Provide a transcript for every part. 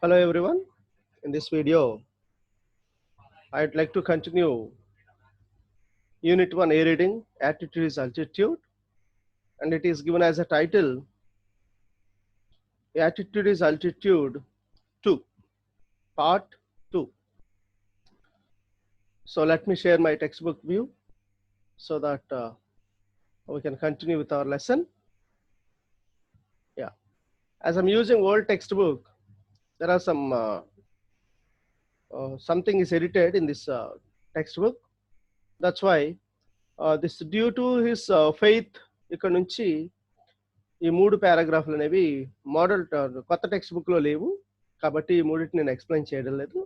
Hello everyone. In this video, I'd like to continue Unit 1 A reading, Attitude is Altitude, and it is given as a title, Attitude is Altitude 2, Part 2. So let me share my textbook view so that we can continue with our lesson. Yeah, as I'm using old textbook, there are some something is edited in this textbook. That's why this due to his faith ఇక్కడ నుంచి ఈ 3 పారాగ్రాఫ్లు అనేవి model కొత్త text బుక్లో లేవు కాబట్టి ఈ మూడింటిని నేను ఎక్స్ప్లెయిన్ చేయడం లేదు.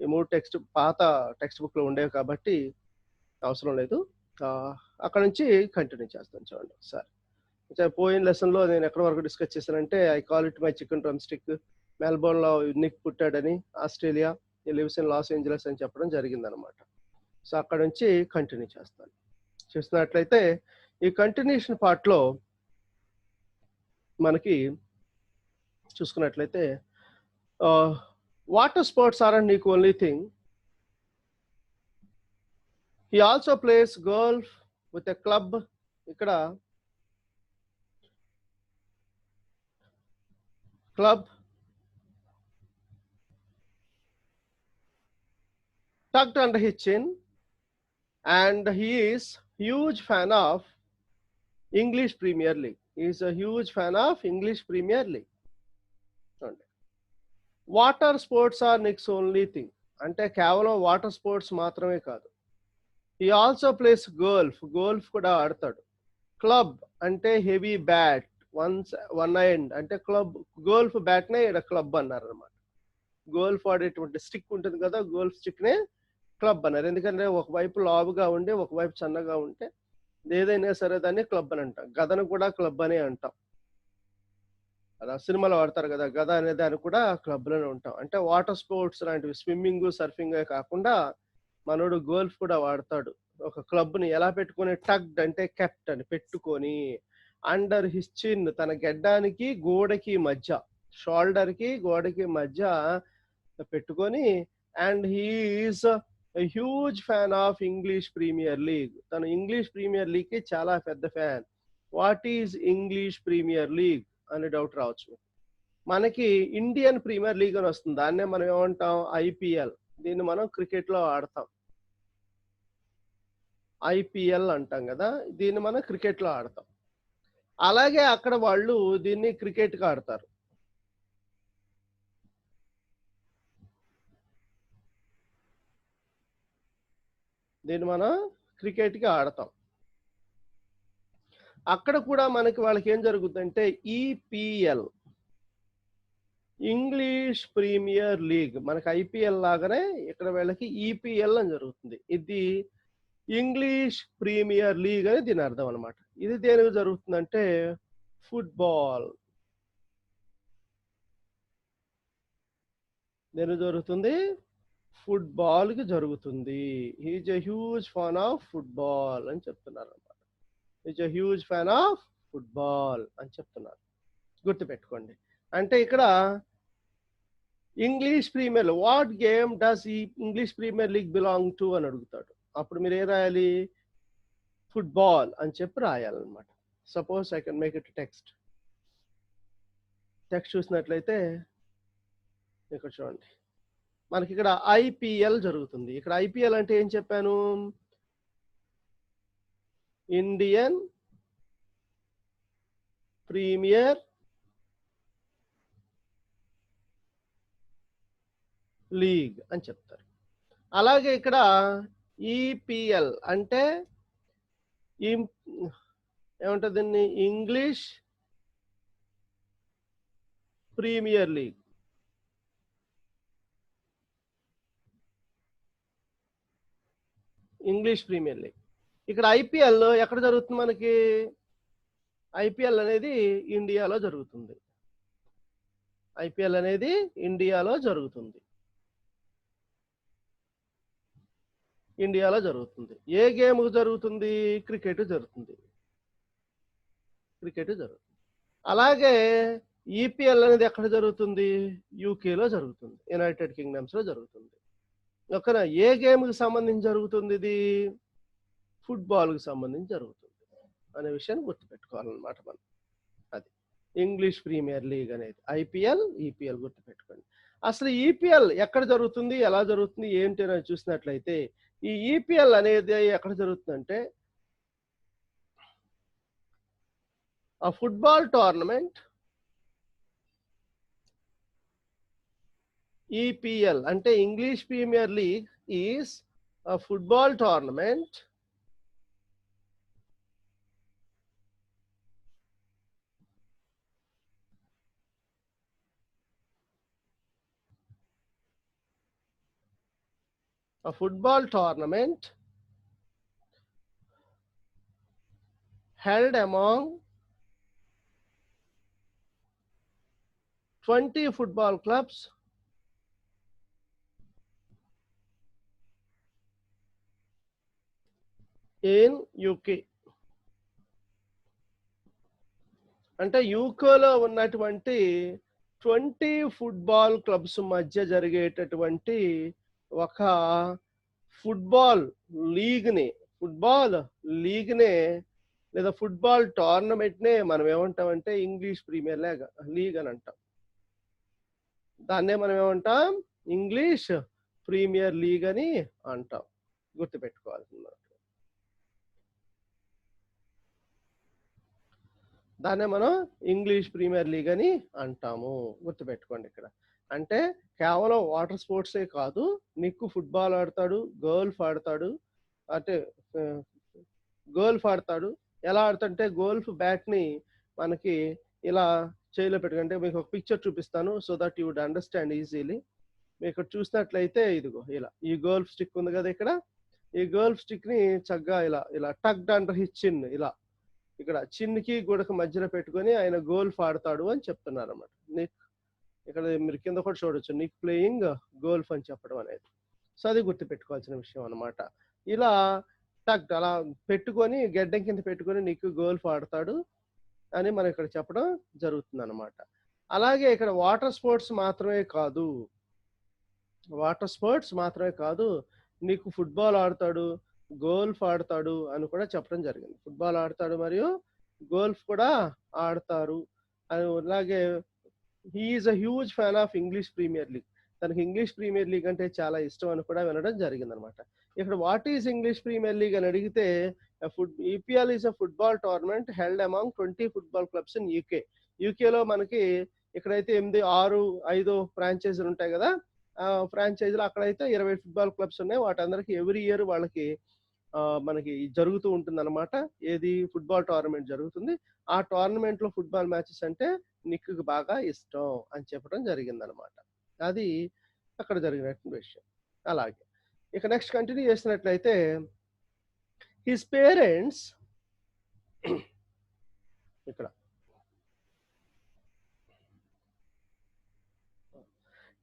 ఈ 3 పాత టెక్స్ట్ బుక్లో ఉండేవి కాబట్టి అవసరం లేదు. అక్కడ నుంచి కంటిన్యూ చేస్తాను. చూడండి సార్, పోయిన లెసన్లో నేను ఎక్కడి వరకు డిస్కస్ చేశానంటే I call it my chicken drumstick, మెల్బోర్న్లో నిక్ పుట్టాడని, Australia, he lives in Los Angeles అని చెప్పడం జరిగిందనమాట. సో అక్కడ నుంచి కంటిన్యూ చేస్తాను. చూసినట్లయితే ఈ కంటిన్యూషన్ పార్ట్లో మనకి చూసుకున్నట్లయితే వాటర్ స్పోర్ట్స్ ఆర్ అండ్ నీకు only thing. He also place golf with a club. ఇక్కడ club tucked under his chin, and he is huge fan of English Premier League. He is a huge fan of English Premier League. Water sports are Nick's only thing అంటే కేవలం water sports మాత్రమే కాదు. He also place golf కూడా ఆడతాడు. Club అంటే heavy bat, one end అంటే club, golf బ్యాట్నే ఇక్కడ club అన్నారు అనమాట. గోల్ఫ్ ఆడేటువంటి స్టిక్ ఉంటుంది కదా, గోల్ఫ్ స్టిక్నే క్లబ్ అన్నారు. ఎందుకంటే ఒకవైపు లావుగా ఉండి ఒకవైపు సన్నగా ఉంటే ఏదైనా సరే దాన్ని క్లబ్ అని అంటాం. గదను కూడా క్లబ్ అనే అంటాం. అలా సినిమాలో వాడతారు కదా, గద అనే దాన్ని కూడా క్లబ్లోనే ఉంటాం. అంటే వాటర్ స్పోర్ట్స్ లాంటివి స్విమ్మింగ్, సర్ఫింగ్ కాకుండా మనోడు గోల్ఫ్ కూడా వాడతాడు. ఒక క్లబ్ని ఎలా పెట్టుకొని, టగ్డ్ అంటే కెప్ట్ అని పెట్టుకొని, అండర్ హిస్ చిన్ తన గెడ్డానికి గోడకి మధ్య, షోల్డర్కి గోడకి మధ్య పెట్టుకొని, and he is huge fan of English Premier League. తను ఇంగ్లీష్ ప్రీమియర్ లీగ్ కి చాలా పెద్ద fan. What is English Premier League అని డౌట్ రావచ్చు. మనకి ఇండియన్ ప్రీమియర్ లీగ్ అని వస్తుంది, దాన్నే మనం ఏమంటాం ఐపీఎల్. దీన్ని మనం క్రికెట్ లో ఆడతాం, ఐపీఎల్ అంటాం కదా, దీన్ని మనం క్రికెట్ లో ఆడతాం. అలాగే అక్కడ వాళ్ళు దీన్ని క్రికెట్ గా ఆడతారు. దీన్ని మనం క్రికెట్ గా ఆడతాం. అక్కడ కూడా మనకి వాళ్ళకి ఏం జరుగుతుందంటే ఈపీఎల్, ఇంగ్లీష్ ప్రీమియర్ లీగ్. మనకి ఐపీఎల్ లాగానే ఇక్కడ వీళ్ళకి ఈపీఎల్ అని జరుగుతుంది. ఇది ఇంగ్లీష్ ప్రీమియర్ లీగ్ అని దీని అర్థం అనమాట. ఇది దేనికి జరుగుతుందంటే ఫుట్బాల్. దేనికి జరుగుతుంది? ఫుట్బాల్ కి జరుగుతుంది. He's a huge fan of football అని చెప్తున్నారు అనమాట. Is a huge fan of football అని చెప్తున్నారు. గుర్తుపెట్టుకోండి. అంటే ఇక్కడ English Premier, what game does the English Premier League belong to అని అడుగుతాడు. అప్పుడు మీరు ఏం రాయాలి? ఫుట్బాల్ అని చెప్పి రాయాలన్నమాట. Suppose I can make it text. చూసినట్లయితే ఇక్కడ చూడండి, మనకి ఇక్కడ ఐపీఎల్ జరుగుతుంది. ఇక్కడ ఐపీఎల్ అంటే ఏం చెప్పాను? ఇండియన్ ప్రీమియర్ లీగ్ అని చెప్తారు. అలాగే ఇక్కడ ఈపీఎల్ అంటే ఏమంటుంది? English Premier League. English Premier League. ఇక్కడ ఐపీఎల్ ఎక్కడ జరుగుతుంది? మనకి ఐపీఎల్ అనేది ఇండియాలో జరుగుతుంది. ఐపీఎల్ అనేది ఇండియాలో జరుగుతుంది. ఇండియాలో జరుగుతుంది. ఏ గేమ్ జరుగుతుంది? క్రికెట్ జరుగుతుంది. క్రికెట్ జరుగుతుంది. అలాగే ఈపీఎల్ అనేది ఎక్కడ జరుగుతుంది? యూకేలో జరుగుతుంది, యునైటెడ్ కింగ్డమ్స్లో జరుగుతుంది. ఓకేనా? ఏ గేమ్కి సంబంధించి జరుగుతుంది ఇది? ఫుట్బాల్కి సంబంధించి జరుగుతుంది అనే విషయాన్ని గుర్తుపెట్టుకోవాలన్నమాట మనం. అది ఇంగ్లీష్ ప్రీమియర్ లీగ్ అనేది ఐపీఎల్, ఈపీఎల్ గుర్తుపెట్టుకోండి. అసలు ఈపీఎల్ ఎక్కడ జరుగుతుంది, ఎలా జరుగుతుంది, ఏంటి అని చూసినట్లయితే ఈ ఈపీఎల్ అనేది ఎక్కడ జరుగుతుందంటే a football tournament, EPL అంటే English Premier League is a football tournament held among 20 football clubs in UK. అంటే యూకేలో ఉన్నటువంటి 20 ఫుట్బాల్ క్లబ్స్ మధ్య జరిగేటటువంటి ఒక ఫుట్బాల్ లీగ్ని లేదా ఫుట్బాల్ టోర్నమెంట్నే మనం ఏమంటామంటే ఇంగ్లీష్ ప్రీమియర్ లీగ్ అని అంటాం. దాన్నే మనం ఏమంటాం? ఇంగ్లీష్ ప్రీమియర్ లీగ్ అని అంటాం. గుర్తుపెట్టుకోవాల్సింది. దాన్నే మనం ఇంగ్లీష్ ప్రీమియర్ లీగ్ అని అంటాము. గుర్తుపెట్టుకోండి. ఇక్కడ అంటే కేవలం వాటర్ స్పోర్ట్సే కాదు, నిక్కు ఫుట్బాల్ ఆడతాడు, గోల్ఫ్ ఆడతాడు. అంటే గోల్ఫ్ ఆడతాడు. ఎలా ఆడుతుంటే గోల్ఫ్ బ్యాట్ని మనకి ఇలా చేయిలో పెట్టుకుంటే మీకు ఒక పిక్చర్ చూపిస్తాను, so that you would understand easily. మీకు ఇక్కడ చూసినట్లయితే ఇదిగో ఇలా ఈ గోల్ఫ్ స్టిక్ ఉంది కదా, ఇక్కడ ఈ గోల్ఫ్ స్టిక్ ని చక్కగా ఇలా ఇలా టగ్డ్ అండర్ హిస్ చిన్, ఇలా ఇక్కడ చిన్కి గుడక మధ్యలో పెట్టుకొని ఆయన గోల్ఫ్ ఆడతాడు అని చెప్తున్నారు అన్నమాట. నిక్ ఇక్కడ మీరు కింద కూడా చూడొచ్చు, నిక్ ప్లేయింగ్ గోల్ఫ్ అని చెప్పడం అనేది. సో అది గుర్తుపెట్టుకోవాల్సిన విషయం అనమాట. ఇలా టగ్ అలా పెట్టుకొని గెడ్డం కింద పెట్టుకొని నిక్ గోల్ఫ్ ఆడతాడు అని మనం ఇక్కడ చెప్పడం జరుగుతుంది అనమాట. అలాగే ఇక్కడ వాటర్ స్పోర్ట్స్ మాత్రమే కాదు, నీకు ఫుట్బాల్ ఆడతాడు, గోల్ఫ్ ఆడతాడు అని కూడా చెప్పడం జరిగింది. ఫుట్బాల్ ఆడతాడు మరియు గోల్ఫ్ కూడా ఆడతారు అని. అలాగే he's a huge fan of English Premier League, తనకి ఇంగ్లీష్ ప్రీమియర్ లీగ్ అంటే చాలా ఇష్టం అని కూడా వినడం జరిగింది అనమాట. ఇక్కడ what is English Premier League అని అడిగితే EPL is a football tournament held among 20 football clubs in UK. యూకేలో మనకి ఇక్కడైతే 5 ఫ్రాంచైజీలు ఉంటాయి కదా, ఫ్రాంచైజీలు అక్కడైతే 20 ఫుట్బాల్ క్లబ్స్ ఉన్నాయి. వాటందరికి ఎవ్రీ ఇయర్ వాళ్ళకి మనకి జరుగుతూ ఉంటుంది అనమాట. ఏది ఫుట్బాల్ టోర్నమెంట్ జరుగుతుంది. ఆ టోర్నమెంట్ లో ఫుట్బాల్ మ్యాచెస్ అంటే నిక్కు బాగా ఇష్టం అని చెప్పడం జరిగింది అనమాట. అది అక్కడ జరిగినటువంటి విషయం. అలాగే ఇక నెక్స్ట్ కంటిన్యూ చేసినట్లయితే హిస్ పేరెంట్స్, ఇక్కడ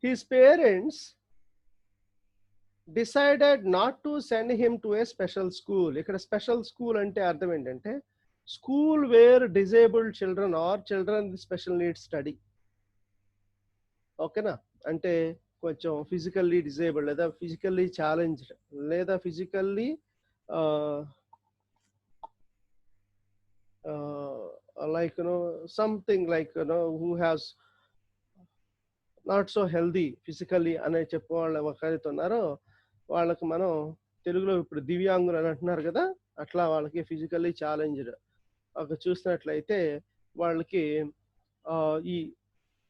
his parents decided not to send him to a special school. ఇక్కడ స్పెషల్ స్కూల్ అంటే అర్థం ఏంటంటే school where disabled children are children with special needs study. ఓకేనా? అంటే కొంచెం ఫిజికల్లీ డిజేబుల్డ్ లేదా ఫిజికల్లీ ఛాలెంజ్డ్ లేదా physically like something like who has not so healthy physically అనే చెప్పే వాళ్ళు ఎవరైతే ఉన్నారో వాళ్ళకి మనం తెలుగులో ఇప్పుడు దివ్యాంగులు అని అంటున్నారు కదా, అట్లా వాళ్ళకి ఫిజికల్లీ ఛాలెంజ్డ్ అక్కడ చూసినట్లయితే వాళ్ళకి ఈ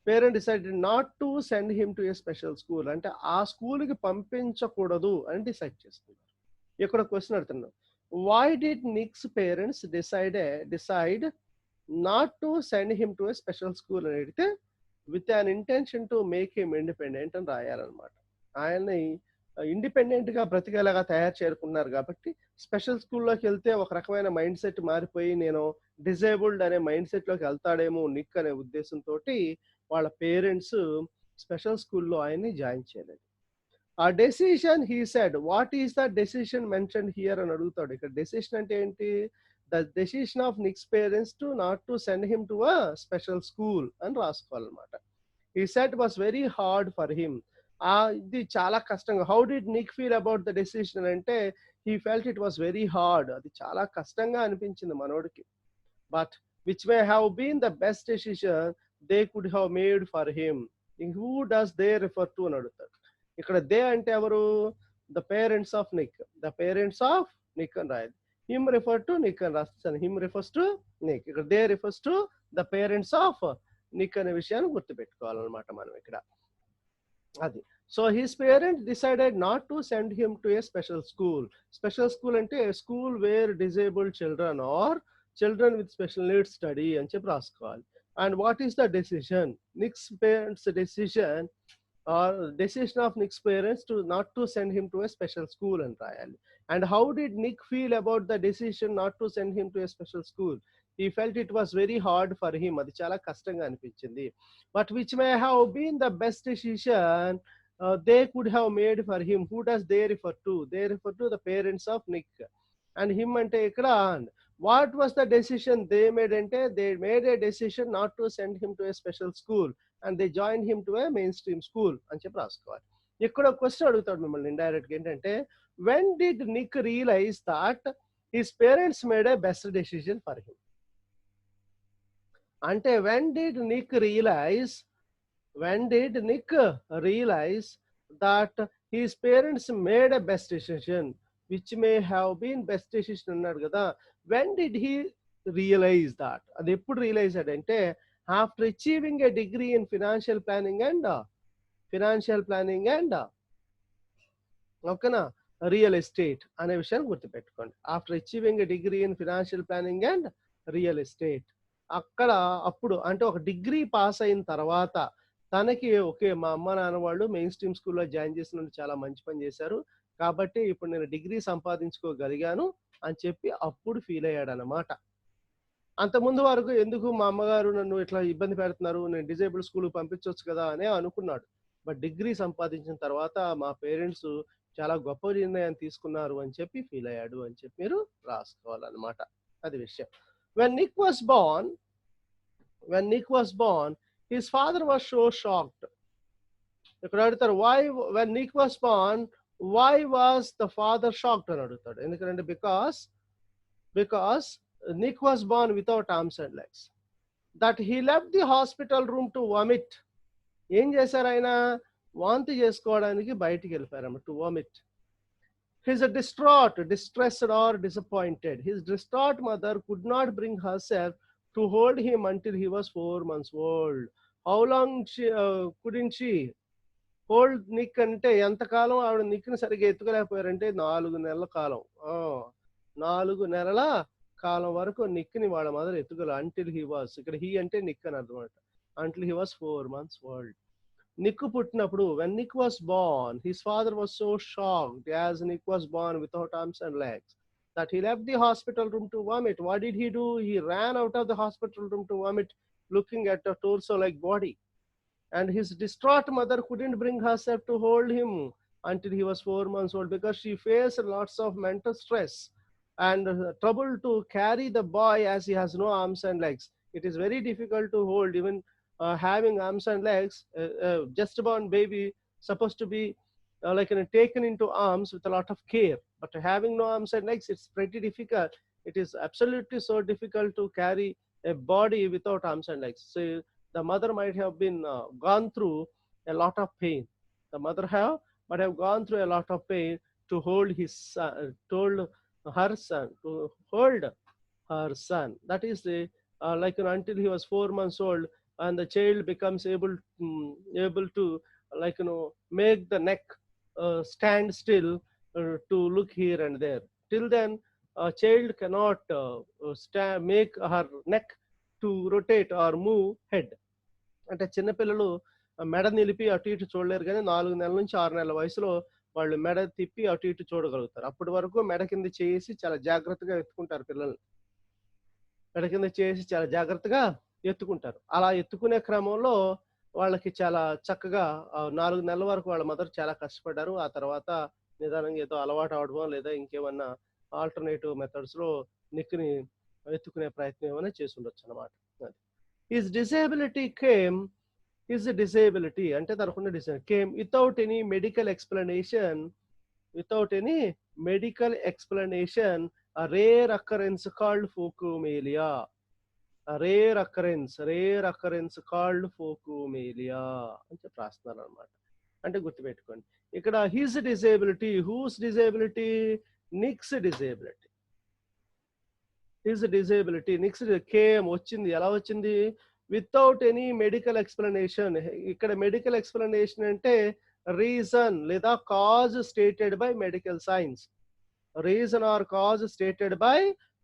parent decided not to send him to a special school అంటే ఆ స్కూల్కి పంపించకూడదు అని డిసైడ్ చేస్తున్నారు. ఇక్కడ క్వశ్చన్ అడుగుతున్నాం, why did Nick's parents decide not to send him to a special school అని అడిగితే with an intention to make him independent అని రాయాలన్నమాట. ఆయన్ని ఇండిపెండెంట్ గా బ్రతికేలాగా తయారు చేసుకున్నారు కాబట్టి స్పెషల్ స్కూల్లోకి వెళ్తే ఒక రకమైన మైండ్ సెట్ మారిపోయి నేను డిజేబుల్డ్ అనే మైండ్ సెట్ లోకి వెళ్తాడేమో నిక్ అనే ఉద్దేశంతో వాళ్ళ పేరెంట్స్ స్పెషల్ స్కూల్లో ఆయన్ని జాయిన్ చేయలేదు. ఆ decision he said, what is the decision mention here అని అడుగుతాడు. ఇక్కడ డెసిషన్ అంటే ఏంటి? The decision of Nick's parents to not to send him to a special school అని రాసుకోవాలన్నమాట. He said was very hard for him. ఇది చాలా కష్టంగా. How did Nick feel about the decision అంటే he felt it was very hard. అది చాలా కష్టంగా అనిపించింది మనోడికి. But which may have been the best decision they could have made for him. Who does they refer to అని అడుగుతాడు. ఇక్కడ they అంటే ఎవరు? The parents of Nick. The parents of Nick అని రాయాలి. హిమ్ రిఫర్ టు నిక్ అని రాస్తాను. Him refers to Nick. ఇక్కడ they refers to the parents of Nick అనే విషయాన్ని గుర్తుపెట్టుకోవాలన్నమాట మనం ఇక్కడ. అది. So his parents decided not to send him to a special school. Special school అంటే school where disabled children are children with special needs study అని చెప్పి రాసుకోవాలి. And what is the decision? Nick's parents decision or decision of Nick's parents to not to send him to a special school అని రాయాలి. And how did Nick feel about the decision not to send him to a special school? He felt it was very hard for him. అది చాలా కష్టంగా అనిపించింది. But which may have been the best decision they could have made for him. Who does they refer to? They refer to the parents of Nick. And him అంటే ఇక్కడ what was the decision they made అంటే they made a decision not to send him to a special school and they joined him to a mainstream school అని చెప్పి రాసుకోవాలి. ఇక్కడ question అడుగుతాడు మిమ్మల్ని indirect గా ఏంటంటే when did Nick realize that his parents made a best decision for him? అంటే when did Nick realize that his parents made a best decision which may have been best decision అన్నాడు కదా. when did he realize that? అది ఎప్పుడు realise అంటే after achieving a degree in financial planning and ఓకేనా real estate అనే విషయాన్ని గుర్తుపెట్టుకోండి. After achieving a degree in financial planning and real estate. అప్పుడు అంటే ఒక డిగ్రీ పాస్ అయిన తర్వాత తనకి ఓకే మా అమ్మ నాన్న వాళ్ళు మెయిన్ స్ట్రీమ్ స్కూల్లో జాయిన్ చేసిన చాలా మంచి పని చేశారు కాబట్టి ఇప్పుడు నేను డిగ్రీ సంపాదించుకోగలిగాను అని చెప్పి అప్పుడు ఫీల్ అయ్యాడు అన్నమాట. అంతకుముందు వరకు ఎందుకు మా అమ్మగారు నన్ను ఇట్లా ఇబ్బంది పెడుతున్నారు, నేను డిజేబుల్ స్కూల్కి పంపించవచ్చు కదా అనే అనుకున్నాడు. బట్ డిగ్రీ సంపాదించిన తర్వాత మా పేరెంట్స్ చాలా గొప్ప నిర్ణయం తీసుకున్నారు అని చెప్పి ఫీల్ అయ్యాడు అని చెప్పి మీరు రాసుకోవాలన్నమాట. అది విషయం. When Nick was born, his father was so shocked. ఇక్కడ అడుగుతారు why when Nick was born, why was the father shocked అని అడుగుతాడు. ఎందుకంటే because Nick was born without arms and legs. That he left the hospital room to vomit. ఏం చేశారు ఆయన? వాంతి చేసుకోవడానికి బయటికి వెళ్ళిపోయారన్నమాట. To vomit. He is distressed or disappointed. His distraught mother could not bring herself to hold him until he was 4 months old. How long couldn't she hold Nick అంటే ఎంతకాలం ఆవిడ నిక్ని సరిగ్గా ఎత్తుకోలేకపోయారంటే 4 నెలల కాలం. 4 నెలల కాలం వరకు నిక్ని వాళ్ళ మదర్ ఎత్తుకోలే. అంటిల్ హీ వాస్, ఇక్కడ he అంటే నిక్ అని అర్థం అనమాట. Until he was 4 months old. Nick పుట్టినప్పుడు when Nick was born, his father was so shocked as Nick was born without arms and legs that he left the hospital room to vomit. What did he do? He ran out of the hospital room to vomit, looking at a torso-like body. And his distraught mother couldn't bring herself to hold him until he was 4 months old because she faced lots of mental stress and trouble to carry the boy as he has no arms and legs. It is very difficult to hold even having arms and legs. Just born baby supposed to be taken into arms with a lot of care, but having no arms and legs, it's pretty difficult. It is absolutely so difficult to carry a body without arms and legs. So the mother might have been gone through a lot of pain. The mother might have gone through a lot of pain to hold her son. That is the until he was 4 months old and the child becomes able to make the neck stand still to look here and there. Till then a child cannot make her neck to rotate or move head. అంటే చిన్నపిల్లలు మెడ నిలిపి అటు ఇటు చూడలేరు కానీ 4 నెలల నుంచి 6 నెలల వయసులో వాళ్ళు మెడ తిప్పి అటు ఇటు చూడగలుగుతారు. అప్పటి వరకు మెడ కింద చేసి చాలా జాగ్రత్తగా ఎత్తుకుంటారు పిల్లల్ని. మెడ కింద చేసి చాలా జాగ్రత్తగా ఎత్తుకుంటారు. అలా ఎత్తుకునే క్రమంలో వాళ్ళకి చాలా చక్కగా 4 నెలల వరకు వాళ్ళ మదర్ చాలా కష్టపడ్డారు. ఆ తర్వాత నిదానంగా ఏదో అలవాటు అవడమో లేదా ఇంకేమన్నా ఆల్టర్నేటివ్ మెథడ్స్ లో నిక్ని వెతుకునే ప్రయత్నం ఏమైనా చేసి ఉండొచ్చు అనమాట. His disability came his disability అంటే తనకున్న disability came without any medical explanation, without any medical explanation, a rare occurrence called phocomelia. A rare occurrence called phocomelia అని చెప్పి రాస్తున్నారు అనమాట. అంటే గుర్తుపెట్టుకోండి, ఇక్కడ his disability, whose disability, Nick's disability. His disability, Nick's came వచ్చింది, ఎలా వచ్చింది? Without any medical explanation. ఇక్కడ మెడికల్ ఎక్స్ప్లెనేషన్ అంటే రీజన్ లేదా cause stated by medical science. Reason or cause stated by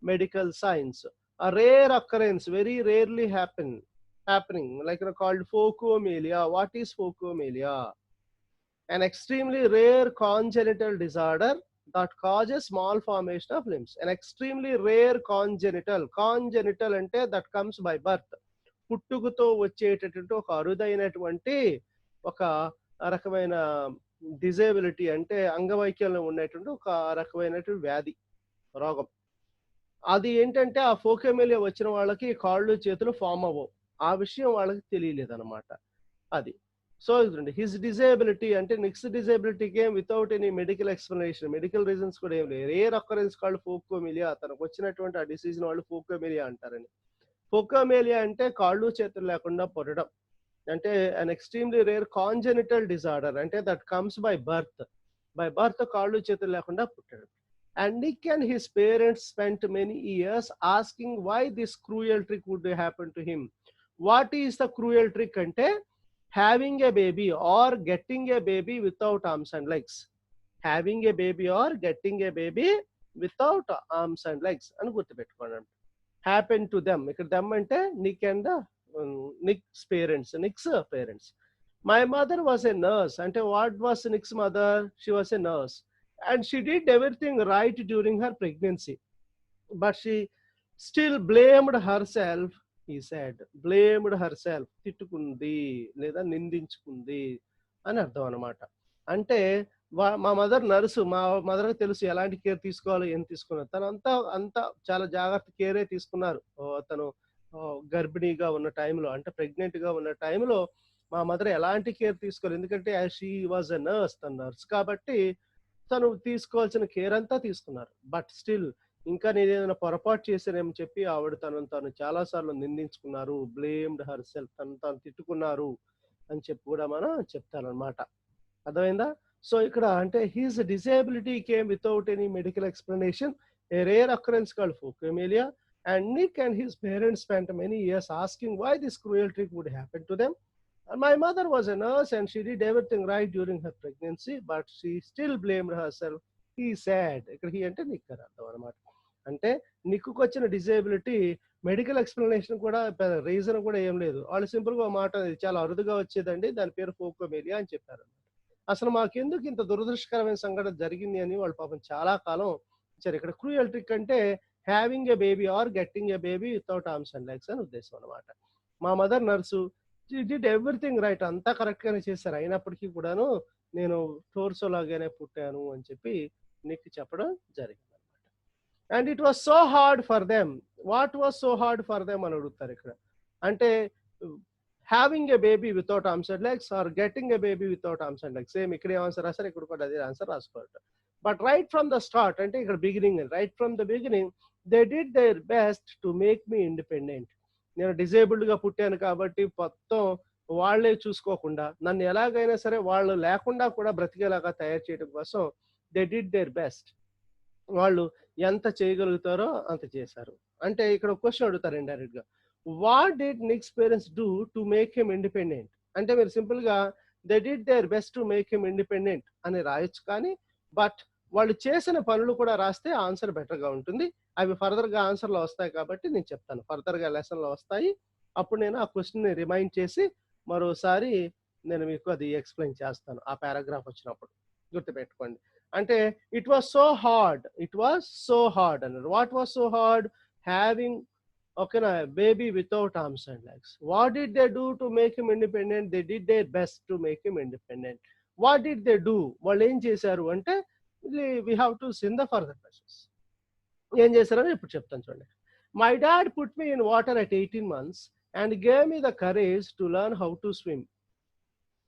medical science. A rare occurrence, very rarely happening, like called phocomelia. What is phocomelia? An extremely rare congenital disorder that causes malformation of limbs. An extremely rare congenital అంటే that comes by birth. పుట్టుకతో వచ్చేటటువంటి ఒక అరుదైనటువంటి ఒక రకమైన disability అంటే అంగవైకల్యం ఉన్నటువంటి ఒక రకమైనటువంటి వ్యాధి, రోగం. అది ఏంటంటే ఆ ఫోకోమెలియా వచ్చిన వాళ్ళకి కాళ్ళు చేతులు ఫామ్ అవ్వవు. ఆ విషయం వాళ్ళకి తెలియలేదు అనమాట. అది సో ఇదండి హిస్ డిజేబిలిటీ అంటే నిక్స్ డిజేబిలిటీకి ఏం without any medical explanation, medical reasons కూడా ఏం లేదు. Rare occurrence called phocomelia. తనకు వచ్చినటువంటి ఆ డిసీజ్ వాళ్ళు ఫోకోమెలియా అంటారని. ఫోకోమెలియా అంటే కాళ్ళు చేతులు లేకుండా పుట్టడం, అంటే an extremely rare congenital disorder అంటే దట్ కమ్స్ బై బర్త్. కాళ్ళు చేతులు లేకుండా పుట్టాడు. And Nick and his parents spent many years asking why this cruel trick would happen to him. What is the cruel trick అంటే having a baby or getting a baby without arms and legs. Having a baby or getting a baby without arms and legs అని గుర్తుపెట్టుకోండి. Happen to them, ఇక్కడ them అంటే Nick and Nick's parents. My mother was a nurse. Ante what was Nick's mother? She was a nurse, and she did everything right during her pregnancy, but she still blamed herself. He said, blamed herself. తిట్టుకుంది లేదా నిందించుకుంది అని అర్థం అన్నమాట. అంటే మా mother nurse, మా మదర్కి తెలుసు ఎలాంటి కేర్ తీసుకోవాలో, ఏం తీసుకున్నారు. తను అంతా చాలా జాగ్రత్త కేరే తీసుకున్నారు. తను గర్భిణీగా ఉన్న టైంలో, అంటే ప్రెగ్నెంట్ గా ఉన్న టైంలో మా మదర్ ఎలాంటి కేర్ తీసుకోవాలి. ఎందుకంటే షీ వాజ్ ఎ నర్స్, తన నర్స్ కాబట్టి తను తీసుకోవాల్సిన కేర్ అంతా తీసుకున్నారు. బట్ స్టిల్ ఇంకా నేను ఏదైనా పొరపాటు చేశానేమో చెప్పి ఆవిడ తను చాలా సార్లు నిందించుకున్నారు. బ్లేమ్డ్ హర్ సెల్ఫ్, తను తిట్టుకున్నారు అని చెప్పి కూడా మనం చెప్తానమాట. అర్థమైందా? సో ఇక్కడ అంటే his disability came without any medical explanation, a rare occurrence called phocomelia. And Nick and his parents spent many years asking why this cruel trick would happen to them. And my mother was a nurse and she did everything right during her pregnancy, but she still blamed herself. He said, ఇక్కడ he అంటే Nick అని అర్థం అనమాట. అంటే నిక్కు వచ్చిన disability medical explanation కూడా reason కూడా ఏం లేదు. వాళ్ళు సింపుల్ గా మాట చాలా అరుదుగా వచ్చేదండి, దాని పేరు ఫోకోమెలియా అని చెప్పారు. అసలు మాకెందుకు ఇంత దురదృష్టకరమైన సంఘటన జరిగింది అని వాళ్ళు పాపం చాలా కాలం ఇచ్చారు. ఇక్కడ క్రూయల్ ట్రిక్ అంటే having a baby or getting a baby without arms and legs అని ఉద్దేశం అనమాట. మా mother nurse did everything right, అంతా కరెక్ట్ గానే చేశారు, అయినప్పటికీ కూడాను నేను టోర్సో లాగానే పుట్టాను అని చెప్పి నీకు చెప్పడం జరిగింది అనమాట. And it was so hard for them. What was so hard for them అని అడుగుతారు ఇక్కడ. అంటే having a baby without arms and legs or getting a baby without arms and legs, same ఇక్కడ ఆన్సర్ రాశారు, ఇక్కడ కూడా అదే ఆన్సర్ రాసుకోవాలి. But right from the start అంటే ఇక్కడ beginning, right from the beginning they did their best to make me independent. నేను disabled గా పుట్టాను కాబట్టి మొత్తం వాళ్లే చూసుకోకుండా నన్ను ఎలాగైనా సరే వాళ్ళు లేకుండా కూడా బ్రతికేలాగా తయారు చేయడం కోసం దే డిడ్ దేర్ బెస్ట్. వాళ్ళు ఎంత చేయగలుగుతారో అంత చేశారు. అంటే ఇక్కడ క్వశ్చన్ అడుగుతారు ఇండైరెక్ట్ గా, what did Nick's parents do to make him independent అంటే మీరు సింపుల్ గా they did their best to make him independent అని రాయొచ్చు, కానీ బట్ వాళ్ళు చేసిన పనులు కూడా రాస్తే ఆన్సర్ బెటర్ గా ఉంటుంది. అవి ఫర్దర్ గా ఆన్సర్ లో వస్తాయి కాబట్టి నేను చెప్తాను, ఫర్దర్ గా లెసన్ లో వస్తాయి. అప్పుడు నేను ఆ క్వశ్చన్ ని రిమైండ్ చేసి మరోసారి నేను మీకు అది ఎక్స్ప్లెయిన్ చేస్తాను ఆ పారాగ్రాఫ్ వచ్చినప్పుడు. గుర్తుపెట్టుకోండి. అంటే ఇట్ వాస్ సో హార్డ్ అన్నారు. What was so hard? Having ఓకేనా baby without arms and legs. What did they do to make him independent? They did their best to make him independent. What did they do? వాళ్ళు ఏం చేశారు అంటే we have to sing the further passages. ఏం చేశారని ఇప్పుడు చెప్తాను చూడండి. My dad put me in water at 18 months and gave me the courage to learn how to swim.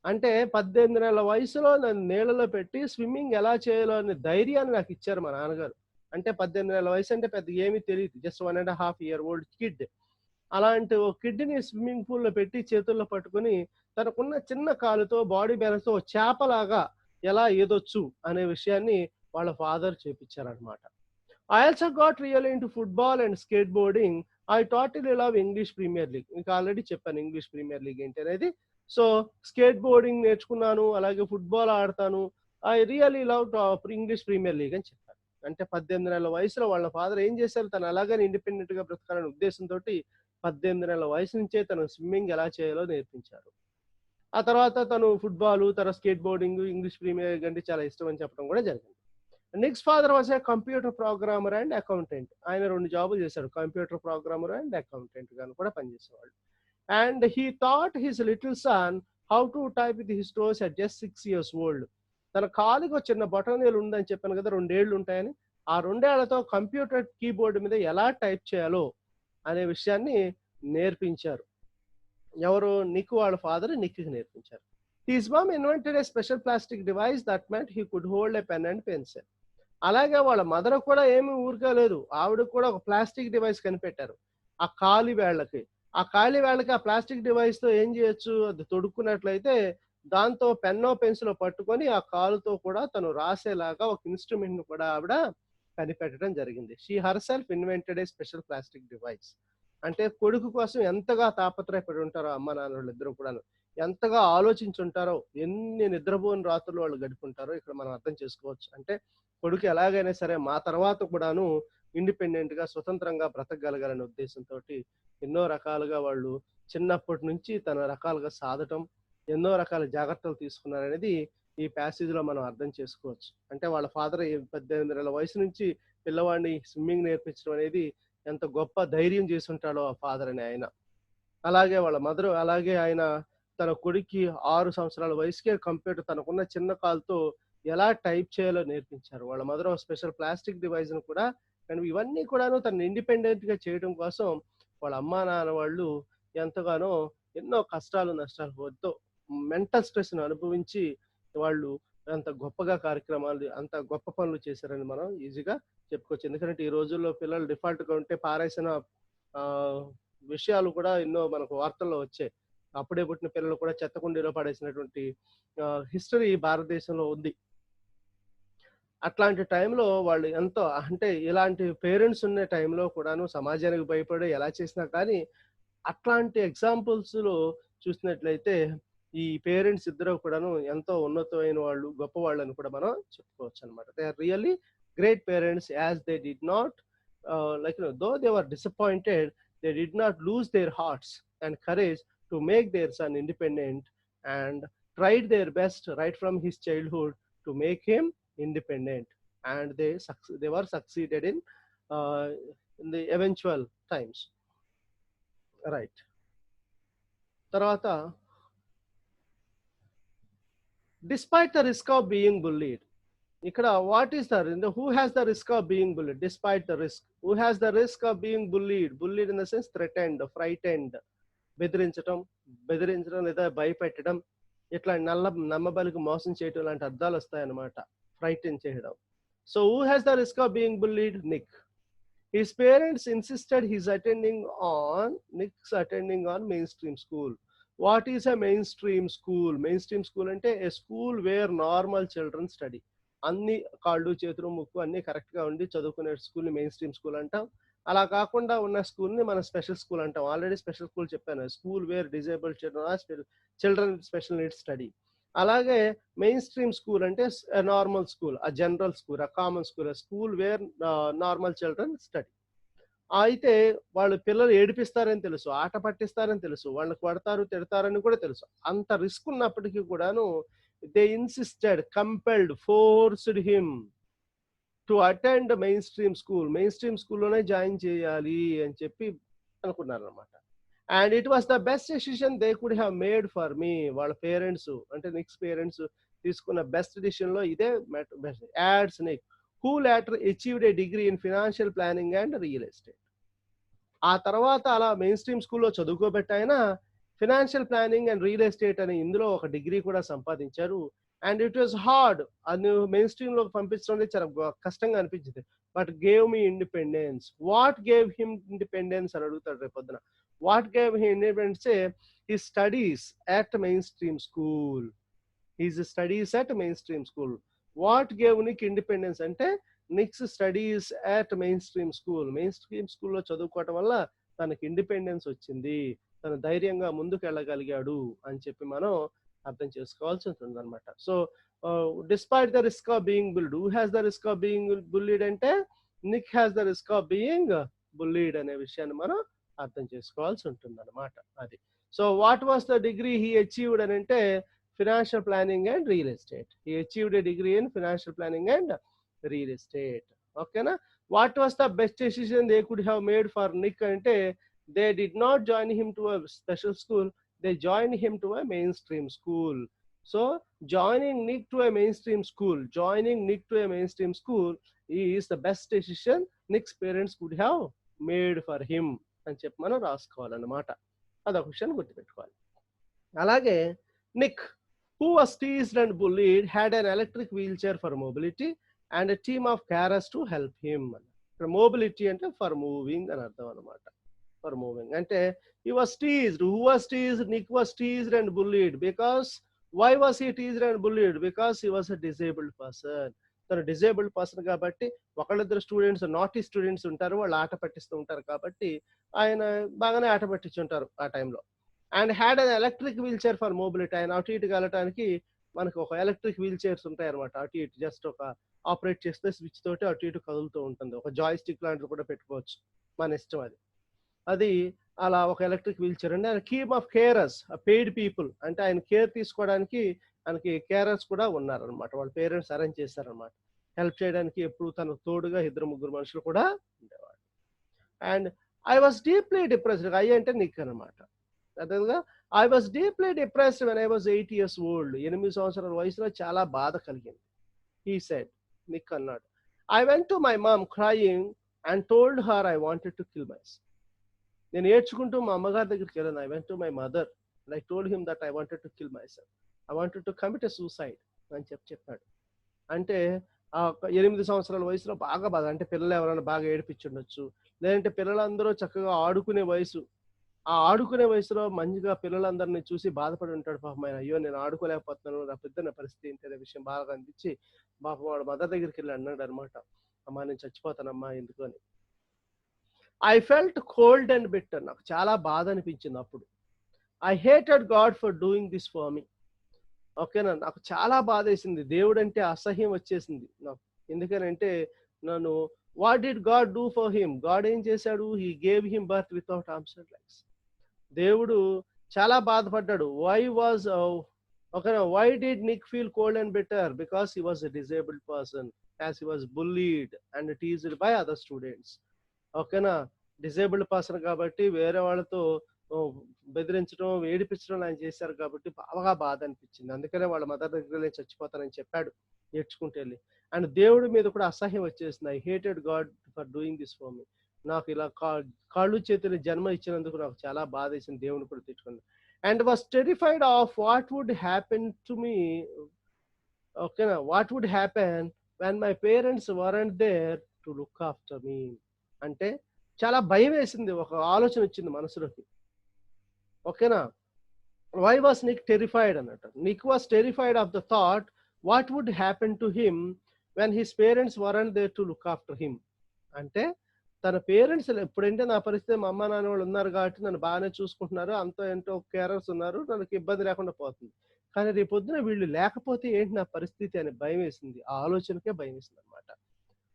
అంటే 18 నెలల వయసులో నన్ను నీళ్ళలో పెట్టి స్విమ్మింగ్ ఎలా చేయాలో అనే ధైర్యాన్ని నాకు ఇచ్చారు మా నాన్నగారు. అంటే 18 నెలల వయసు అంటే పెద్దగా ఏమీ తెలీదు. Just 1 ½ year old kid. అలాంటి ఓ కిడ్‌ని స్విమ్మింగ్ పూల్‌లో పెట్టి చేతుల్లో పట్టుకొని తనకున్న చిన్న కాలుతో బాడీ బ్యాలెన్స్‌తో ఓ చేపలాగా ఎలా ఈదొచ్చు అనే విషయాన్ని వాళ్ళ father చేపిచ్చారనమాట. I also got really into football and skateboarding. I totally love English Premier League. మీకు ఆల్రెడీ చెప్పాను ఇంగ్లీష్ ప్రీమియర్ లీగ్ ఏంటి అనేది. సో స్కేట్ బోర్డింగ్ నేర్చుకున్నాను. అలాగే ఫుట్బాల్ ఆడతాను. I really love English Premier League అని చెప్పారు. అంటే 18 నెలల వయసులో వాళ్ళ ఫాదర్ ఏం చేశారు, తను అలాగని ఇండిపెండెంట్‌గా బ్రతకాలనే ఉద్దేశంతోటి 18 నెలల వయసు నుంచే తను స్విమ్మింగ్ ఎలా చేయాలో నేర్పించారు. ఆ తర్వాత తను ఫుట్బాల్, తర్వాత skateboarding, English Premier League అంటే చాలా ఇష్టం అని చెప్పడం కూడా జరిగింది. Nick's father was a computer programmer and accountant. ఆయన 2 జాబులు చేశాడు. కంప్యూటర్ ప్రోగ్రామర్ అండ్ అకౌంటెంట్ గాను కూడా పనిచేసేవాడు. And he thought his little son how to type with his toes at just 6 years old. తన కాలికి ఒక చిన్న బటన్ వేలు ఉందని చెప్పాను కదా! 2 ఏళ్ళు ఉంటాయని. ఆ 2 ఏళ్లతో కంప్యూటర్ కీబోర్డ్ మీద ఎలా టైప్ చేయాలో అనే విషయాన్ని నేర్పించారు. ఎవరు? నిక్ వాళ్ళ ఫాదర్ నిక్‌కి నేర్పించారు. His mum invented a special plastic device that meant he could hold a pen and pencil. అలాగే వాళ్ళ మదర్ కూడా ఏమి ఊరికే లేదు. ఆవిడ కూడా ఒక ప్లాస్టిక్ డివైస్ కనిపెట్టారు. ఆ కాలి వేళ్ళకి. ఆ కాలి వేళ్ళకి ఆ ప్లాస్టిక్ డివైస్‌తో ఏం చేయొచ్చు? అది తొడుక్కున్నట్లయితే దాంతో పెన్నో, పెన్సిలో పట్టుకొని ఆ కాలుతో కూడా తను రాసేలాగా ఒక ఇన్‌స్ట్రుమెంట్‌ని కూడా ఆవిడ కనిపెట్టడం జరిగింది. She herself invented a special plastic device. అంటే కొడుకు కోసం ఎంతగా తాపత్రయపడి ఉంటారో అమ్మ నాన్నోళ్ళిద్దరూ కూడాను. ఎంతగా ఆలోచించుంటారో, ఎన్ని నిద్రపోని రాత్రులు వాళ్ళు గడిపుంటారో ఇక్కడ మనం అర్థం చేసుకోవచ్చు. అంటే కొడుకు ఎలాగైనా సరే మా తర్వాత కూడాను ఇండిపెండెంట్‌గా స్వతంత్రంగా బ్రతకగలగాలనే ఉద్దేశంతోటి ఎన్నో రకాలుగా వాళ్ళు చిన్నప్పటి నుంచి తన రకాలుగా సాధటం, ఎన్నో రకాల జాగ్రత్తలు తీసుకున్నారనేది ఈ ప్యాసేజ్‌లో మనం అర్థం చేసుకోవచ్చు. అంటే వాళ్ళ ఫాదర్ 18 నెలల వయసు నుంచి పిల్లవాడిని స్విమ్మింగ్ నేర్పించడం అనేది ఎంత గొప్ప ధైర్యం చేసుంటాడో ఆ ఫాదర్ అనే ఆయన. అలాగే వాళ్ళ మదరు అలాగే ఆయన తన కొడుక్కి 6 సంవత్సరాల వయసుకే కంప్యూటర్ తనకున్న చిన్న కాలుతో ఎలా టైప్ చేయాలో నేర్పించారు. వాళ్ళ మదర్ ఒక స్పెషల్ ప్లాస్టిక్ డివైస్‌ని కూడా కానీ ఇవన్నీ కూడాను తనని ఇండిపెండెంట్‌గా చేయడం కోసం వాళ్ళ అమ్మా, నాన్న వాళ్ళు ఎంతగానో ఎన్నో కష్టాలు, నష్టాలు వద్దు మెంటల్ స్ట్రెస్‌ని అనుభవించి వాళ్ళు అంత గొప్పగా కార్యక్రమాలు, అంత గొప్ప పనులు చేశారని మనం ఈజీగా చెప్పుకోవచ్చు. ఎందుకంటే ఈ రోజుల్లో పిల్లలు డిఫాల్ట్‌గా ఉంటే పారేసిన ఆహ్, విషయాలు కూడా ఎన్నో మనకు వార్తల్లో వచ్చాయి. అప్పుడే పుట్టిన పిల్లలు కూడా చెత్త కుండీలో పడేసినటువంటి హిస్టరీ భారతదేశంలో ఉంది. అట్లాంటి టైంలో వాళ్ళు ఎంతో అంటే ఇలాంటి పేరెంట్స్ ఉన్న టైంలో కూడాను సమాజానికి భయపడి ఎలా చేసినా కానీ అట్లాంటి ఎగ్జాంపుల్స్‌లో చూసినట్లయితే ఈ పేరెంట్స్ ఇద్దరు కూడాను ఎంతో ఉన్నతమైన వాళ్ళు, గొప్పవాళ్ళని కూడా మనం చెప్పుకోవచ్చనమాట. They are really great parents as they did not though they were disappointed, they did not lose their hearts and courage to make their son independent and tried their best right from his childhood to make him independent and they were succeeded uh, in the eventual times, right. తర్వాత despite the risk of being bullied, ఇక్కడ what is the who has the risk of being bullied despite the risk, who has the risk of being bullied in the sense threatened, frightened, బెదిరించడం బెదిరించడం లేదా భయపెట్టడం ఇట్లా నమ్మబలికి మోసం చేయటం లాంటి అర్థాలు వస్తాయన్నమాట. ఫ్రైటెన్ చేయడం. So who has the risk of being bullied? Nick. His parents insisted Nick's attending on mainstream school. What is a mainstream school? Mainstream school అంటే a school where normal children study. అన్ని కాళ్ళు, చేతులు, ముక్కు అన్ని correct గా ఉండి చదువుకునే స్కూల్ని మెయిన్ స్ట్రీమ్ స్కూల్ అంటాం. అలా కాకుండా ఉన్న స్కూల్ని మనం స్పెషల్ స్కూల్ అంటాం. ఆల్రెడీ స్పెషల్ స్కూల్ చెప్పాను. School where disabled children special needs study. అలాగే మెయిన్ స్ట్రీమ్ స్కూల్ అంటే నార్మల్ స్కూల్, ఆ జనరల్ స్కూల్, ఆ common school, school where normal children study. అయితే వాళ్ళు పిల్లలు ఏడిపిస్తారని తెలుసు, ఆట పట్టిస్తారని తెలుసు, వాళ్ళని కొడతారు, తిడతారని కూడా తెలుసు. అంత రిస్క్ ఉన్నప్పటికీ కూడాను they insisted, compelled, forced him to attend main stream school. Main stream స్కూల్లోనే జాయిన్ చేయాలి అని చెప్పి అనుకున్నారు అనమాట. And it was the best decision they could have made for me. వాళ్ళ పేరెంట్స్ అంటే నిక్స్ పేరెంట్స్ తీసుకున్న బెస్ట్ డిసిషన్ లో ఇదే best. Ads Nick, who later achieved a degree in financial planning and real estate. ఆ తర్వాత అలా మెయిన్ స్ట్రీమ్ స్కూల్లో చదువుకోబెట్టి ఆయన financial planning and real estate అని ఇందులో ఒక డిగ్రీ కూడా సంపాదించారు. And it was hard. అది మెయిన్ స్ట్రీమ్ లోకి పంపించడం అనేది చాలా కష్టంగా అనిపించింది. But gave me independence. What gave him independence అని అడుగుతాడు రేపు పొద్దున. What gave him independence? He studies at mainstream school. His studies at mainstream school. What gave Nick independence అంటే Nick's studies at mainstream school. Mainstream స్కూల్లో చదువుకోవటం వల్ల తనకి independence వచ్చింది, తను ధైర్యంగా ముందుకు వెళ్ళగలిగాడు అని చెప్పి మనం అర్థం చేసుకోవాల్సి ఉంటుంది అనమాట. So despite the risk of being bullied, who has the risk of being bullied అంటే Nick has the risk of being bullied అనే విషయాన్ని మనం అర్థం చేసుకోవాల్సి ఉంటుంది అనమాట. అది. So what was the degree he achieved అని అంటే financial planning and real estate. He achieved a degree in financial planning and real estate. ఓకేనా? What was the best decision they could have made for Nick అంటే they did not join him to a special school, they joined him to a mainstream school. So joining Nick to a mainstream school is the best decision Nick's parents could have made for him అని చెప్పి మనం రాసుకోవాలన్నమాట. అదొక విషయాన్ని గుర్తుపెట్టుకోవాలి. అలాగే Nick who was teased and bullied had an electric wheelchair for mobility and a team of carers to help him. Mobility అంటే for moving అని అర్థం అనమాట. ఫర్ మూవింగ్ అంటే he was teased. Who was teased? Nick was teased and bullied. Because why was he teased and bullied? Because he was a disabled person. తను disabled person కాబట్టి ఒకళ్ళిద్దరు students naughty students ఉంటారు, వాళ్ళు ఆట పట్టిస్తూ ఉంటారు కాబట్టి ఆయన బాగానే ఆట పట్టించుంటారు ఆ టైంలో. And had an electric wheelchair for mobility. ఆయన అటు ఇటు వెళ్ళటానికి మనకు ఒక ఎలక్ట్రిక్ వీల్ చైర్స్ ఉంటాయి అనమాట. అటు ఇటు జస్ట్ ఒక ఆపరేట్ చేస్తే స్విచ్ తోటి అటు ఇటు కదులుతూ ఉంటుంది. ఒక జాయ్ స్టిక్ లాంటిది కూడా పెట్టుకోవచ్చు, మన ఇష్టం అది. అది అలా ఒక ఎలక్ట్రిక్ వీల్ చైర్ అండి. ఆయన కీమ్ ఆఫ్ కేరర్స్, పెయిడ్ పీపుల్ అంటే ఆయన కేర్ తీసుకోవడానికి ఆయనకి కేరర్స్ కూడా ఉన్నారనమాట. వాళ్ళ పేరెంట్స్ అరేంజ్ చేశారనమాట. హెల్ప్ చేయడానికి ఎప్పుడు తనకు తోడుగా 2-3 మనుషులు కూడా ఉండేవాడు. And I was deeply depressed. I అంటే నిక్ అనమాట. అదేవిధంగా I was deeply depressed when I was 8 years old. 8 సంవత్సరాల వయసులో చాలా బాధ కలిగింది. హీ సెడ్, నిక్ అన్నాడు, I went to my mum crying and told her I wanted to kill myself. నేను ఏడ్చుకుంటూ మా అమ్మగారి దగ్గరికి వెళ్ళాను. I went to my mother and I told him that I wanted to kill my self, I wanted to commit a suicide అని చెప్పాడు. అంటే ఆ 8 సంవత్సరాల వయసులో బాగా బాధ. అంటే పిల్లలు ఎవరైనా బాగా ఏడిపించుండొచ్చు, లేదంటే పిల్లలందరూ చక్కగా ఆడుకునే వయసు. ఆ ఆడుకునే వయసులో మంచిగా పిల్లలందరినీ చూసి బాధపడి ఉంటాడు పాపం ఆయన. అయ్యో నేను ఆడుకోలేకపోతున్నాను, నా పెద్ద పరిస్థితి ఏంటి అనే విషయం బాగా అనిపించి పాపం వాడు మదర్ దగ్గరికి వెళ్ళి అన్నాడు అనమాట, అమ్మా నేను చచ్చిపోతానమ్మా ఎందుకు అని. I felt cold and bitter. నాకు చాలా బాధ అనిపించింది అప్పుడు. I hated God for doing this for me. ఓకేనా? నాకు చాలా బాధ వేసింది, దేవుడు అంటే అసహ్యం వచ్చేసింది నాకు. ఎందుకనంటే నన్ను what did God do for him? God ఏం చేశాడు? He gave him birth without arms and legs. దేవుడు చాలా బాధపడ్డాడు. Why did Nick feel cold and bitter? Because he was a disabled person as he was bullied and teased by other students. ఓకేనా? Disabled person కాబట్టి వేరే వాళ్ళతో బెదిరించడం ఏడిపించడం ఆయన చేశారు కాబట్టి బాగా బాధ అనిపించింది. అందుకనే వాళ్ళ మదర్ దగ్గర చచ్చిపోతానని చెప్పాడు ఏడ్చుకుంటూ వెళ్ళి. అండ్ దేవుడి మీద కూడా అసహ్యం వచ్చేసింది. I hated God for doing this for me. నాకు ఇలా కాళ్ళు చేతులు జన్మ ఇచ్చినందుకు నాకు చాలా బాధ వేసింది, దేవుని కూడా తిట్టుకుంది. And was terrified of what would happen to me. ఓకేనా? What would happen when my parents weren't there to look after me. అంటే చాలా భయం వేసింది, ఒక ఆలోచన వచ్చింది మనసులోకి. ఓకేనా? వై వాస్ నిక్ టెరిఫైడ్ అన్నట్టు. Nick was terrified of the thought what would happen to him when his parents weren't there to look after him. అంటే తన పేరెంట్స్ ఎప్పుడంటే నా పరిస్థితి మా అమ్మ నాన్న వాళ్ళు ఉన్నారు కాబట్టి నన్ను బాగానే చూసుకుంటున్నారు, అంతో ఎంతో కేరర్స్ ఉన్నారు, నాకు ఇబ్బంది లేకుండా పోతుంది. కానీ రేపు పొద్దున వీళ్ళు లేకపోతే ఏంటి నా పరిస్థితి అని భయం వేసింది. ఆ ఆలోచనకే భయం వేసింది అనమాట.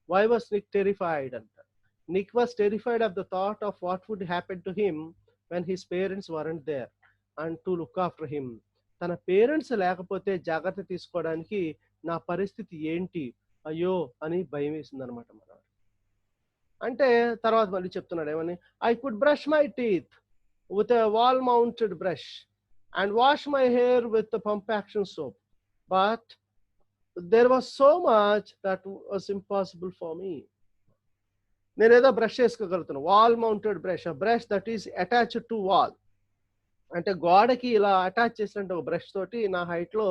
వై వాస్ నిక్ టెరిఫైడ్ అంటారు. Nick was terrified of the thought of what would happen to him when his parents weren't there and to look after him. తన పేరెంట్స్ లేకపోతే జాగ్రత్త తీసుకోవడానికి నా పరిస్థితి ఏంటి అయ్యో అని భయం వేసింది అనమాట. మన అంటే తర్వాత మళ్ళీ చెప్తున్నాడు ఏమని, I could brush my teeth with a wall mounted brush and wash my hair with pump action soap, but there was so much that was impossible for me. నేనేదో బ్రష్ చేసుకోగలుగుతాను, wall mounted brush, brush that is attached to wall. అంటే గోడకి ఇలా attach చేసినట్టు ఒక brush తోటి నా హైట్లో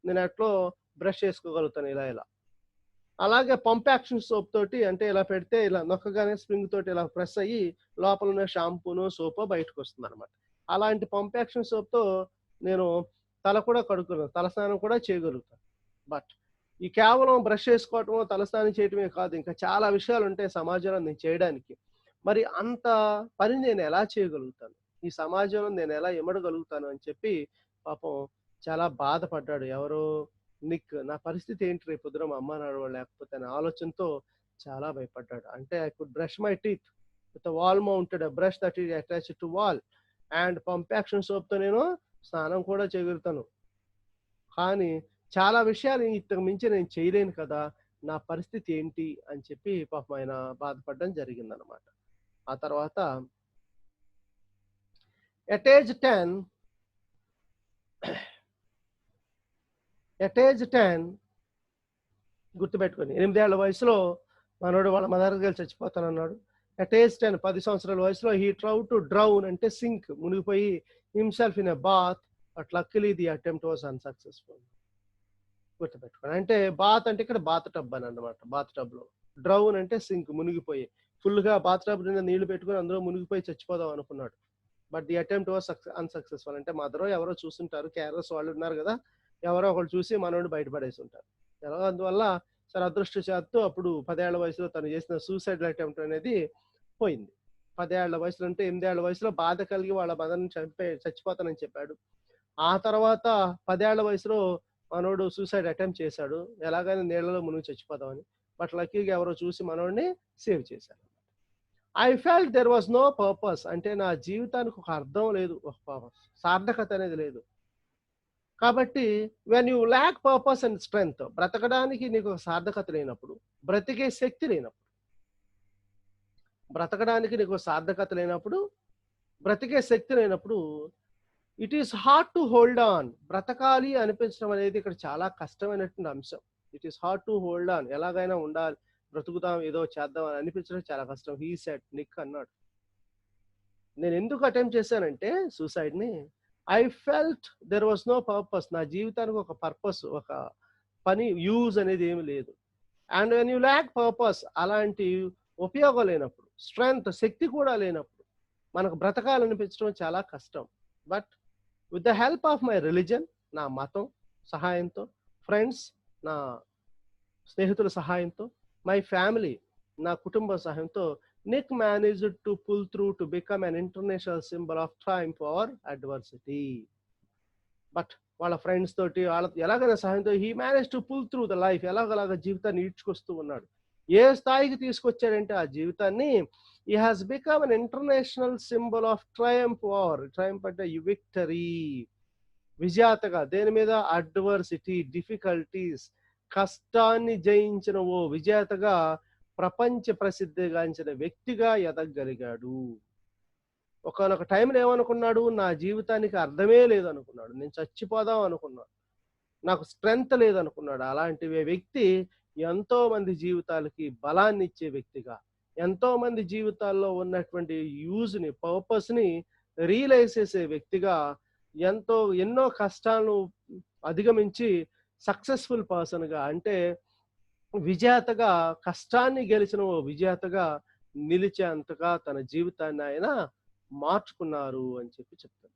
నేను అట్లో బ్రష్ చేసుకోగలుగుతాను ఇలా ఇలా. అలాగే పంప్ యాక్షన్ సోప్ తోటి అంటే ఇలా పెడితే ఇలా నొక్కగానే స్ప్రింగ్ తోటి ఇలా ప్రెస్ అయ్యి లోపల ఉన్న షాంపూను సోపు బయటకు వస్తుంది అనమాట. అలాంటి పంప్ యాక్షన్ సోప్తో నేను తల కూడా కడుక్కున్నాను, తలస్నానం కూడా చేయగలుగుతాను. బట్ ఈ కేవలం బ్రష్ చేసుకోవటమో తలస్నానం చేయటమే కాదు, ఇంకా చాలా విషయాలు ఉంటాయి సమాజంలో నేను చేయడానికి. మరి అంత పని నేను ఎలా చేయగలుగుతాను, ఈ సమాజంలో నేను ఎలా ఇమడగలుగుతాను అని చెప్పి పాపం చాలా బాధపడ్డాడు. ఎవరు? నిక్. నా పరిస్థితి ఏంటి రేపు పొద్దున మా అమ్మ నాన్న వాళ్ళు లేకపోతే అనే ఆలోచనతో చాలా భయపడ్డాడు. అంటే I could brush my teeth with wall mounted brush that is attached to wall and pump action సోప్తో నేను స్నానం కూడా చేయగలుగుతాను. కానీ చాలా విషయాలు ఇంతకు మించి నేను చేయలేను కదా, నా పరిస్థితి ఏంటి అని చెప్పి పాపం ఆయన బాధపడడం జరిగిందనమాట. ఆ తర్వాత ఎట్ ఏజ్ 10 గుర్తుపెట్టుకొని 8 ఏళ్ల వయసులో మనోడు వాళ్ళ మదర్ దగ్గర చచ్చిపోతానన్నాడు. ఎట్ ఏజ్ 10 10 సంవత్సరాల వయసులో హీ ట్రౌ టు డ్రౌన్ అంటే సింక్, మునిగిపోయి himself in a bath but luckily the attempt was unsuccessful. గుర్తుపెట్టుకోండి. అంటే బాత్ అంటే ఇక్కడ బాత్ టబ్ అని అన్నమాట. బాత్ టబ్ లో డ్రౌన్ అంటే సింక్, మునిగిపోయి ఫుల్గా బాత్ టబ్ నిండా నీళ్లు పెట్టుకుని అందులో మునిగిపోయి చచ్చిపోదాం అనుకున్నాడు. But the attempt was unsuccessful. అంటే మదరో ఎవరో చూస్తుంటారు, కేరస్ వాళ్ళు ఉన్నారు కదా, ఎవరో ఒకళ్ళు చూసి మనోడిని బయటపడేసి ఉంటారు. ఎలా అందువల్ల సరే అదృష్టశాత్తు అప్పుడు 10 ఏళ్ల వయసులో తను చేసిన సూసైడ్ అటెంప్ట్ అనేది పోయింది. 10 ఏళ్ల వయసులో అంటే 8 ఏళ్ల వయసులో బాధ కలిగి వాళ్ళ మదర్ని చచ్చిపోతానని చెప్పాడు. ఆ తర్వాత 10 ఏళ్ల వయసులో మనోడు సూసైడ్ అటెంప్ట్ చేశాడు, ఎలాగైనా నీళ్లలో మునిగి చచ్చిపోదామని. బట్ లక్కీగా ఎవరో చూసి మనోడిని సేవ్ చేశారు. I felt there was no purpose. అంటే నా జీవితానికి ఒక అర్థం లేదు, ఒక సార్థకత అనేది లేదు. కాబట్టి when you lakh purpose and strength, బ్రతకడానికి నీకు ఒక సార్థకత లేనప్పుడు, బ్రతికే శక్తి లేనప్పుడు, బ్రతకడానికి నీకు సార్థకత లేనప్పుడు, బ్రతికే శక్తి లేనప్పుడు it is hard to hold on. బ్రతకాలి అనిపించడం అనేది ఇక్కడ చాలా కష్టమైనటువంటి అంశం. It is hard to hold on. ఎలాగైనా ఉండాలి, బ్రతుకుతాం, ఏదో చేద్దాం అని అనిపించడం చాలా కష్టం. హీ సెడ్, నిక్ అన్నాడు. నేను ఎందుకు అటెంప్ట్ చేశానంటే సూసైడ్ని, I felt there was no purpose. నా జీవితానికి ఒక పర్పస్, ఒక పని, యూజ్ అనేది ఏమి లేదు. And when you lakh purpose, అలాంటి ఉపయోగం లేనప్పుడు, స్ట్రెంగ్త్ శక్తి కూడా లేనప్పుడు మనకు బ్రతకాలనిపించడం చాలా కష్టం. But with the help of my religion, నా మతం సహాయంతో, ఫ్రెండ్స్ నా స్నేహితుల సహాయంతో, మై ఫ్యామిలీ నా కుటుంబ సహాయంతో, Nick managed to pull through to become an international symbol of triumph over adversity. But వాళ్ళ ఫ్రెండ్స్ తోటి వాళ్ళ ఎలాగైనా సహాయంతో he manage to pull through the life, ఎలాగలాగా జీవితాన్ని ఈడ్చుకొస్తూ ఉన్నాడు. ఏ స్థాయికి తీసుకొచ్చాడంటే ఆ జీవితాన్ని, he has become an international symbol of triumph over, triumph అంటే విక్టరీ, విజేతగా, దేని మీద, అడ్వర్సిటీ, డిఫికల్టీస్, కష్టాన్ని జయించిన ఓ విజేతగా, ప్రపంచ ప్రసిద్ధిగాంచిన వ్యక్తిగా ఎదగగలిగాడు. ఒకనొక టైంలో ఏమనుకున్నాడు, నా జీవితానికి అర్థమే లేదనుకున్నాడు, నేను చచ్చిపోదాం అనుకున్నాడు, నాకు స్ట్రెంగ్త్ లేదనుకున్నాడు. అలాంటి వ్యక్తి ఎంతో మంది జీవితాలకి బలాన్ని ఇచ్చే వ్యక్తిగా, ఎంతో మంది జీవితాల్లో ఉన్నటువంటి యూజ్ని, పర్పస్ని రియలైజ్ చేసే వ్యక్తిగా, ఎన్నో కష్టాలను అధిగమించి సక్సెస్ఫుల్ పర్సన్గా, అంటే విజేతగా, కష్టాన్ని గెలిచిన ఓ విజేతగా నిలిచేంతగా తన జీవితాన్ని ఆయన మార్చుకున్నారు అని చెప్పి చెప్తారు.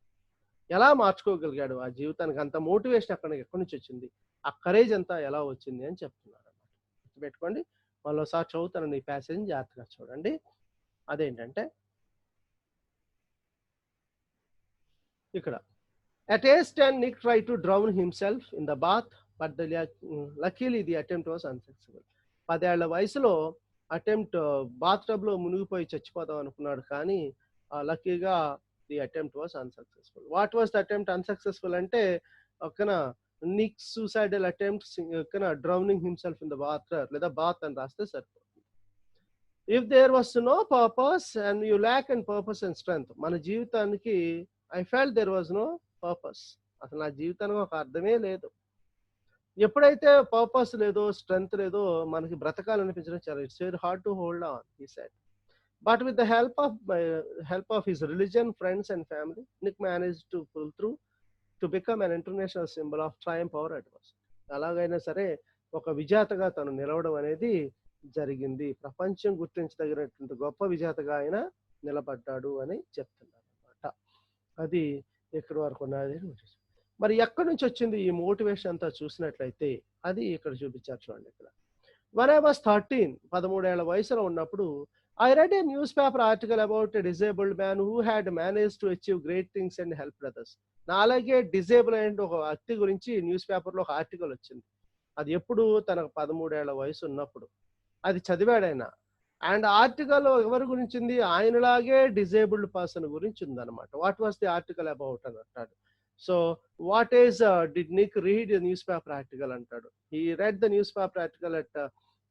ఎలా మార్చుకోగలిగాడు, ఆ జీవితానికి అంత మోటివేషన్ ఎక్కడి నుంచి వచ్చింది, ఆ కరేజ్ అంతా ఎలా వచ్చింది అని చెప్తున్నారు అన్నమాట. గుర్తుపెట్టుకోండి. మరోసారి చదువుతానండి ఈ ప్యాసేజ్, జాగ్రత్తగా చూడండి. అదేంటంటే ఇక్కడ at age 10 Nick tried to drown himself in the bath but luckily the attempt was unsuccessful. 10 ఏళ్ల వయసులో అటెంప్ట్ బాత్ టబ్ లో మునిగిపోయి చచ్చిపోదాం అనుకున్నాడు, కానీ లక్కీగా the attempt was unsuccessful. What was the attempt unsuccessful అంటే ఒక్కన నిక్ సూసైడల్ అటెంప్ట్, ఒక్కన drowning himself in the water లేదా బాత్ అని రాస్తే సరిపోతుంది. If there was no purpose and you lack and purpose and strength, మన జీవితానికి I felt there was no purpose, అసలు నా జీవితానికి ఒక అర్థమే లేదు. ఎప్పుడైతే పర్పస్ లేదో, స్ట్రెంగ్త్ లేదో మనకి బ్రతకాలనిపించడం చాలా it's very hard to hold on he said. But with the help of his religion, friends and family, Nick managed to pull through to become an international symbol of triumph over adversity. ఎలాగైనా సరే ఒక విజేతగా తను నిలవడం అనేది జరిగింది. ప్రపంచం గుర్తించదగినటువంటి గొప్ప విజేతగా ఆయన నిలబడ్డాడు అని చెప్తున్నారు అనమాట. అది ఎక్కడి వరకు ఉన్నది. మరి ఎక్కడి నుంచి వచ్చింది ఈ మోటివేషన్ అంతా చూసినట్లయితే అది ఇక్కడ చూపించారు చూడండి ఇక్కడ. When I was 13, 13 ఏళ్ల వయసులో ఉన్నప్పుడు, I read a newspaper article about a disabled man who had managed to achieve great things and helped others. నాలాగే డిజేబుల్ అయిన ఒక వ్యక్తి గురించి న్యూస్ పేపర్లో ఒక ఆర్టికల్ వచ్చింది. అది ఎప్పుడు తనకు 13 ఏళ్ల వయసు ఉన్నప్పుడు అది చదివాడాయన. అండ్ ఆర్టికల్ ఎవరి గురించింది? ఆయనలాగే డిజేబుల్డ్ పర్సన్ గురించి ఉందన్నమాట. What was the article about అని అంటాడు. So what is did Nick read news paper article అంటాడు. He read the newspaper article at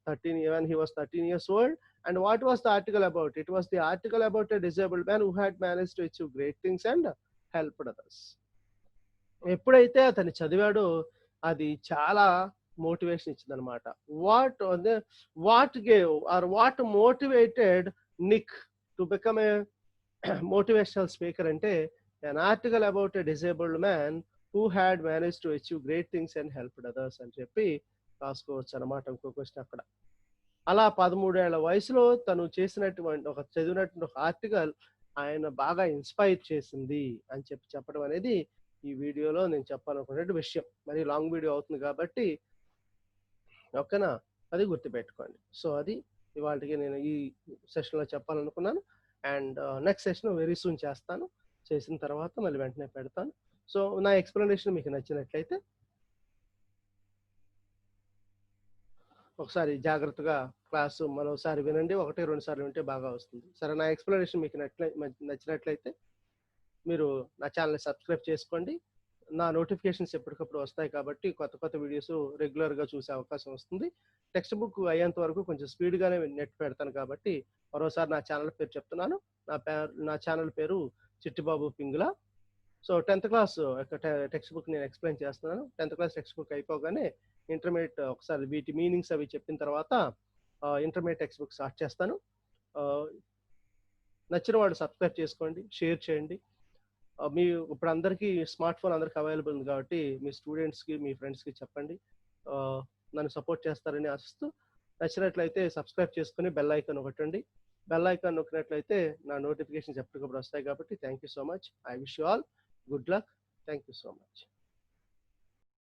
13 when he was 13 years old. And what was the article about? It was the article about a disabled man who had managed to achieve great things and helped others. ఎప్పుడైతే అతను చదివాడో అది చాలా motivation ఇచ్చిందనమాట. What gave or what motivated Nick to become a motivational speaker అంటే an article about a disabled man who had managed to achieve great things and helped others అని చెప్పి రాసుకోవచ్చు అనమాట. ఇంకో క్వశ్చన్ అక్కడ. అలా 13 ఏళ్ల వయసులో తను చేసినటువంటి చదివినటువంటి ఒక ఆర్టికల్ ఆయన బాగా ఇన్స్పైర్ చేసింది అని చెప్పడం అనేది ఈ వీడియోలో నేను చెప్పాలనుకునే విషయం. మరి లాంగ్ వీడియో అవుతుంది కాబట్టి ఓకేనా, అది గుర్తుపెట్టుకోండి. సో అది ఇవాళకి నేను ఈ సెషన్లో చెప్పాలనుకున్నాను. And next session very soon చేస్తాను. చేసిన తర్వాత మళ్ళీ వెంటనే పెడతాను. సో నా ఎక్స్ప్లెనేషన్ మీకు నచ్చినట్లయితే ఒకసారి జాగ్రత్తగా క్లాసు మరోసారి వినండి. 1-2 సార్లు వింటే బాగా వస్తుంది. సరే, నా ఎక్స్ప్లెనేషన్ మీకు నచ్చినట్లయితే మీరు నా ఛానల్ని సబ్స్క్రైబ్ చేసుకోండి. నా నోటిఫికేషన్స్ ఎప్పటికప్పుడు వస్తాయి కాబట్టి కొత్త కొత్త వీడియోస్ రెగ్యులర్గా చూసే అవకాశం వస్తుంది. టెక్స్ట్ బుక్ అయ్యేంత వరకు కొంచెం స్పీడ్గానే నెట్ పెడతాను కాబట్టి మరోసారి నా ఛానల్ పేరు చెప్తున్నాను. నా ఛానల్ పేరు Chittibabu Pingula. So 10th class text book నేను ఎక్స్ప్లెయిన్ చేస్తున్నాను. 10th క్లాస్ టెక్స్ట్ బుక్ అయిపోగానే ఇంటర్మీడియట్ ఒకసారి వీటి మీనింగ్స్ అవి చెప్పిన తర్వాత ఇంటర్మీడియట్ టెక్స్ట్ బుక్ స్టార్ట్ చేస్తాను. నచ్చిన వాళ్ళు సబ్స్క్రైబ్ చేసుకోండి, షేర్ చేయండి. మీ ఇప్పుడు అందరికీ స్మార్ట్ ఫోన్ అందరికి అవైలబుల్ ఉంది కాబట్టి మీ స్టూడెంట్స్కి, మీ ఫ్రెండ్స్కి చెప్పండి. నన్ను సపోర్ట్ చేస్తారని ఆశిస్తూ, నచ్చినట్లయితే సబ్స్క్రైబ్ చేసుకుని బెల్ ఐకాన్ కొట్టండి. బెల్ ఐకాన్ నొక్కినట్లయితే నా నోటిఫికేషన్స్ ఎప్పటికప్పుడు వస్తాయి కాబట్టి thank you so much. I wish you all good luck. Thank you so much.